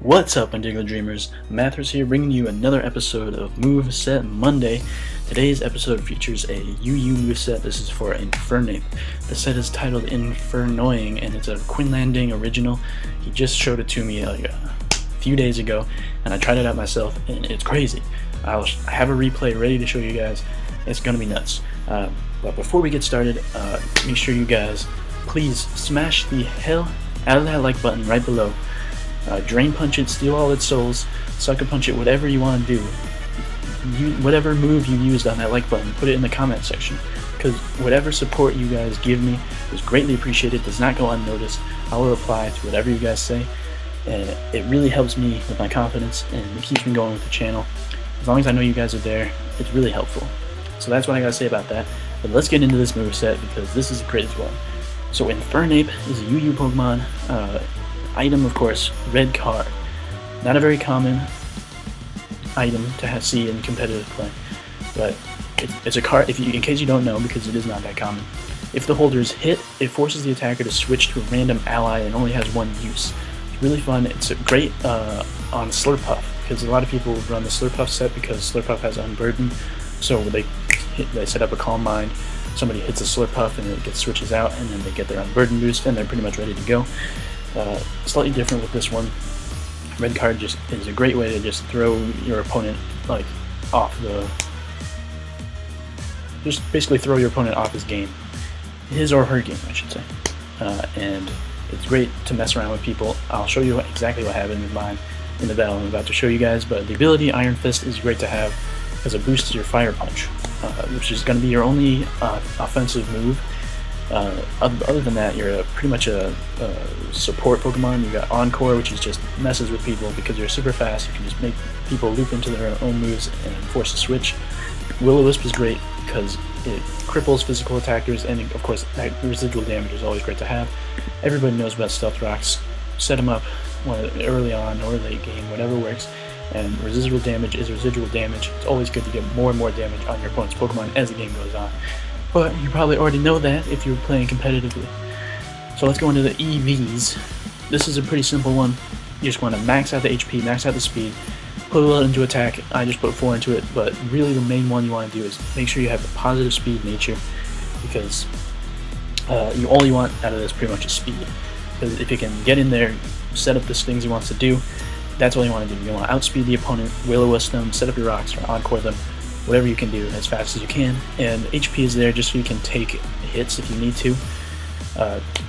What's up, my Diggletdreamers? Mathers here, bringing you another episode of Moveset Monday. Today's episode features a UU moveset. This is for Infernape. The set is titled Infernnoying, and it's a Quinlanding original. He just showed it to me like a few days ago, and I tried it out myself, and it's crazy. I have a replay ready to show you guys. It's gonna be nuts. But before we get started, make sure you guys please smash the hell out of that like button right below. Drain punch it, steal all its souls, sucker punch it, whatever you want to do. Whatever move you used on that like button, put it in the comment section, because whatever support you guys give me is greatly appreciated, does not go unnoticed. I will reply to whatever you guys say, and it really helps me with my confidence, and it keeps me going with the channel. As long as I know you guys are there, it's really helpful. So that's what I gotta say about that. But let's get into this moveset, because this is a crazy one. So Infernape is a UU Pokemon. Item, of course, red card. Not a very common item to see in competitive play, but it's a card, in case you don't know, because it is not that common. If the holder is hit, it forces the attacker to switch to a random ally and only has one use. It's really fun. It's great on Slurpuff, because a lot of people run the Slurpuff set because Slurpuff has Unburden, so they set up a Calm Mind, somebody hits a Slurpuff and it switches out, and then they get their Unburden boost and they're pretty much ready to go. Slightly different with this one. Red card just is a great way to just throw your opponent just basically throw your opponent off his game, his or her game, I should say. And it's great to mess around with people. I'll show you exactly what happened with mine in the battle I'm about to show you guys. But the ability Iron Fist is great to have as a boost to your Fire Punch, which is going to be your only offensive move. Other than that, you're pretty much a support Pokemon. You got Encore, which is just messes with people because you're super fast. You can just make people loop into their own moves and force a switch. Will-O-Wisp is great because it cripples physical attackers, and of course that residual damage is always great to have. Everybody knows about Stealth Rocks. Set them up early on or late game, whatever works. And residual damage is residual damage. It's always good to get more and more damage on your opponent's Pokemon as the game goes on. But you probably already know that if you're playing competitively. So let's go into the EVs. This is a pretty simple one. You just want to max out the HP, max out the speed, put a little into attack. I just put 4 into it, but really the main one you want to do is make sure you have the positive speed nature, because all you want out of this pretty much is speed. Because if you can get in there, set up the things he wants to do, that's all you want to do. You want to outspeed the opponent, Will-O-Wisp them, set up your rocks, or Encore them, whatever you can do as fast as you can. And HP is there just so you can take hits if you need to.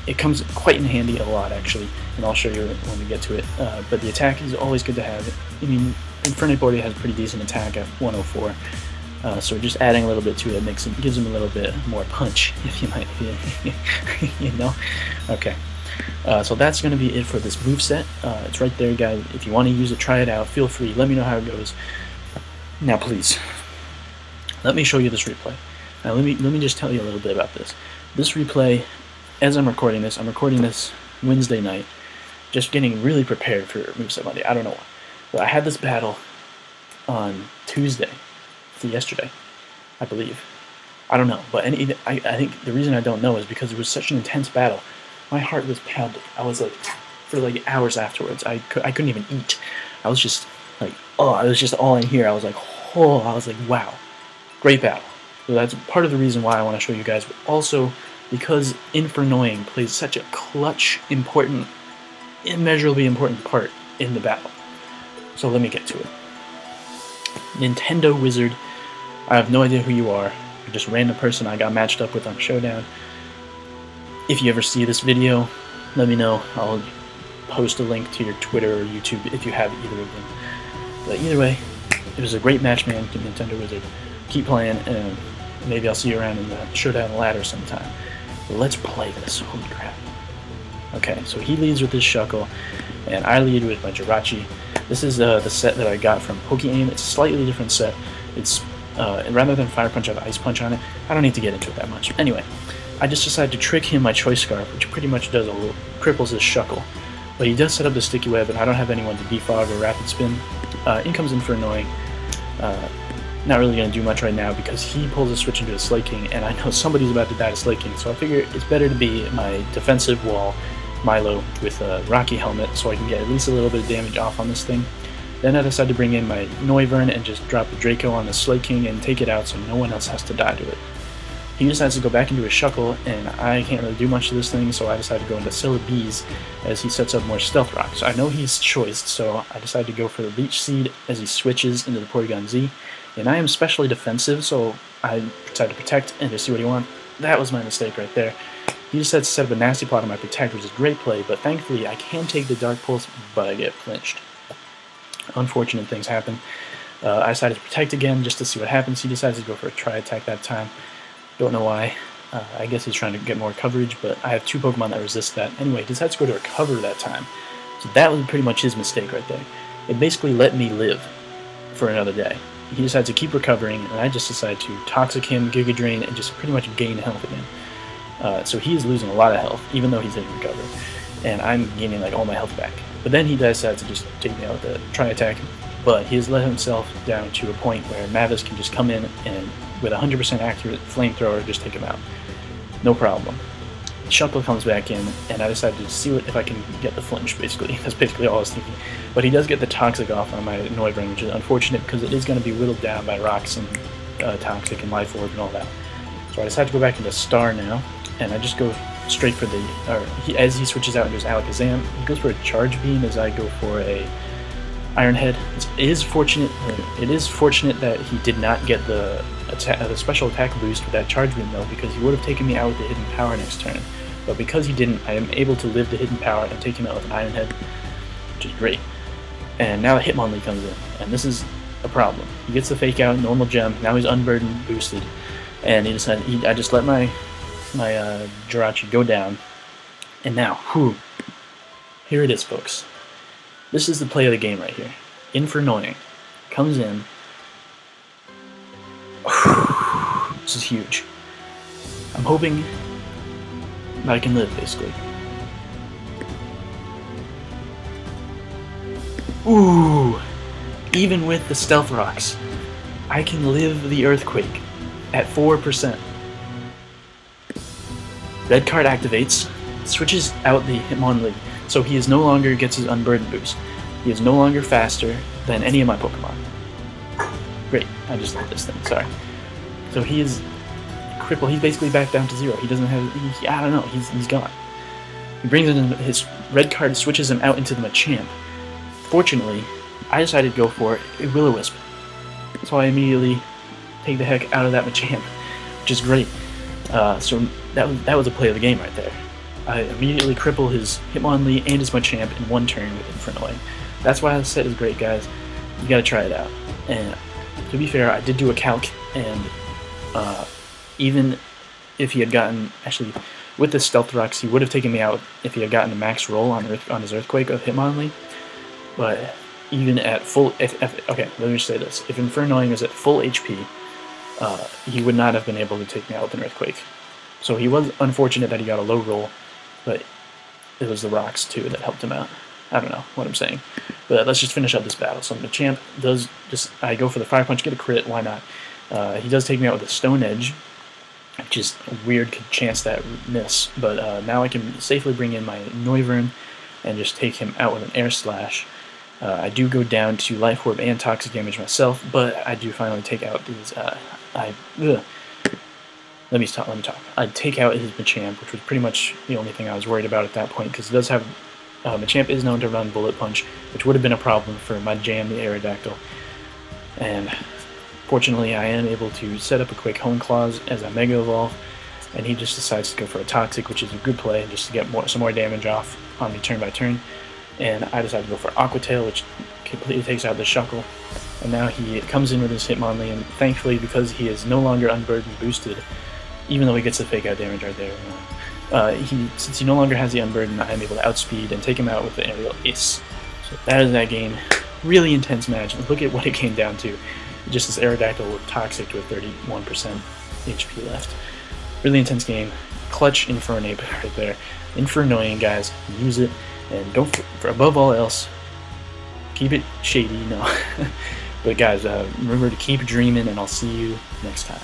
It comes quite in handy a lot, actually, and I'll show you when we get to it. But the attack is always good to have. I mean, Infernape already has a pretty decent attack at 104, so just adding a little bit to it gives him a little bit more punch, if you might, you know. Okay, so that's going to be it for this moveset. It's right there, guys. If you want to use it, try it out. Feel free. Let me know how it goes. Now, please, let me show you this replay. Now, let me just tell you a little bit about this. This replay, as I'm recording this Wednesday night, just getting really prepared for Moveset Monday. I don't know why, but I had this battle on Tuesday, yesterday, I believe. I don't know, but I think the reason I don't know is because it was such an intense battle. My heart was pounding. I was like, for like hours afterwards, I couldn't even eat. I was just like, oh, I was just all in here. I was like, wow, great battle. So that's part of the reason why I want to show you guys, but also because Infernnoying plays such a clutch, immeasurably important part in the battle. So let me get to it. Nintendo Wizard, I have no idea who you are. You're just a random person I got matched up with on Showdown. If you ever see this video, let me know. I'll post a link to your Twitter or YouTube if you have either of them. But either way, it was a great match, man, to Nintendo Wizard. Keep playing, and maybe I'll see you around in the Showdown ladder sometime. But let's play this. Holy crap. Okay, so he leads with his Shuckle, and I lead with my Jirachi. This is the set that I got from Poke-Aim. It's a slightly different set. It's rather than Fire Punch, I have Ice Punch on it. I don't need to get into it that much. Anyway, I just decided to trick him my Choice Scarf, which pretty much cripples his Shuckle. But he does set up the Sticky Web, and I don't have anyone to defog or Rapid Spin. In comes Infernnoying. Not really going to do much right now because he pulls a switch into a Slay King, and I know somebody's about to die to Slay King, so I figure it's better to be my defensive wall Milo with a Rocky helmet so I can get at least a little bit of damage off on this thing. Then I decide to bring in my Noivern and just drop the Draco on the Slay King and take it out so no one else has to die to it. He decides to go back into his Shuckle, and I can't really do much to this thing, so I decide to go into Celebees as he sets up more Stealth Rocks. I know he's choiced, so I decide to go for the Leech Seed as he switches into the Porygon Z. And I am specially defensive, so I decide to Protect and just see what he wants. That was my mistake right there. He decides to set up a Nasty Plot on my Protect, which is a great play, but thankfully I can take the Dark Pulse, but I get flinched. Unfortunate things happen. I decided to Protect again just to see what happens. He decides to go for a Tri-Attack that time. Don't know why. I guess he's trying to get more coverage, but I have 2 Pokemon that resist that. Anyway, he decides to go to Recover that time. So that was pretty much his mistake right there. It basically let me live for another day. He decides to keep recovering, and I just decide to Toxic him, Giga Drain, and just pretty much gain health again. So he is losing a lot of health, even though he's in Recover. And I'm gaining like all my health back. But then he decides to just take me out with the Tri-Attack. But he has let himself down to a point where Mavis can just come in and with a 100% accurate Flamethrower just take him out. No problem. Shuckle comes back in, and I decided to see if I can get the flinch, basically. That's basically all I was thinking. But he does get the Toxic off on my Noivern, which is unfortunate because it is going to be whittled down by Rocks and Toxic and Life Orb and all that. So I decided to go back into Star now, and I just go straight for the... as he switches out and goes Alakazam, he goes for a Charge Beam as I go for a Iron Head. It is fortunate that he did not get the special attack boost with that Charge Beam though, because he would have taken me out with the Hidden Power next turn. But because he didn't, I am able to live the Hidden Power and take him out with an Iron Head, which is great. And now the Hitmonlee comes in, and this is a problem. He gets the Fake Out, normal gem, now he's Unburdened, boosted, and he decided, I just let my Jirachi go down, and now, here it is, folks. This is the play of the game right here. Infernnoying comes in. This is huge. I'm hoping that I can live, basically. Ooh! Even with the Stealth Rocks, I can live the Earthquake at 4%. Red card activates, switches out the Hitmonlee, so he is no longer gets his Unburdened boost. He is no longer faster than any of my Pokemon. Great, I just did this thing, sorry. So he is crippled, he's basically back down to 0. He doesn't have, I don't know, he's gone. He brings in his red card, switches him out into the Machamp. Fortunately, I decided to go for a Will-O-Wisp. So I immediately take the heck out of that Machamp, which is great. So that was a play of the game right there. I immediately cripple his Hitmonlee and his Machamp in one turn with Infernnoying. That's why the set is great, guys. You gotta try it out. And to be fair, I did do a calc, and even if he had gotten, actually, with the Stealth Rocks, he would have taken me out if he had gotten a max roll on his Earthquake of Hitmonlee. But even at full, okay, let me just say this: if Infernnoying is at full HP, he would not have been able to take me out with an Earthquake. So he was unfortunate that he got a low roll, but it was the rocks too that helped him out. I don't know what I'm saying, but let's just finish up this battle. So Machamp does just, I go for the Fire Punch, get a crit, why not? He does take me out with a Stone Edge, which is a weird chance that miss, but now I can safely bring in my Noivern and just take him out with an Air Slash. I do go down to Life Orb and Toxic Damage myself, but I do finally take out these, Let me talk. I'd take out his Machamp, which was pretty much the only thing I was worried about at that point, because it does have... Machamp is known to run Bullet Punch, which would have been a problem for my jam, the Aerodactyl. And fortunately, I am able to set up a quick Hone Claws as I Mega Evolve, and he just decides to go for a Toxic, which is a good play, just to get some more damage off on me turn by turn. And I decide to go for Aqua Tail, which completely takes out the Shuckle. And now he comes in with his Hitmonlee, and thankfully, because he is no longer Unburdened boosted, even though he gets the Fake Out damage right there, since he no longer has the Unburden, I'm able to outspeed and take him out with the Aerial Ace. So that is that game. Really intense match. Look at what it came down to. Just this Aerodactyl with Toxic with 31% HP left. Really intense game. Clutch Infernape right there. Infernnoying, guys. Use it. And don't, for above all else, keep it shady, no. But guys, remember to keep dreaming, and I'll see you next time.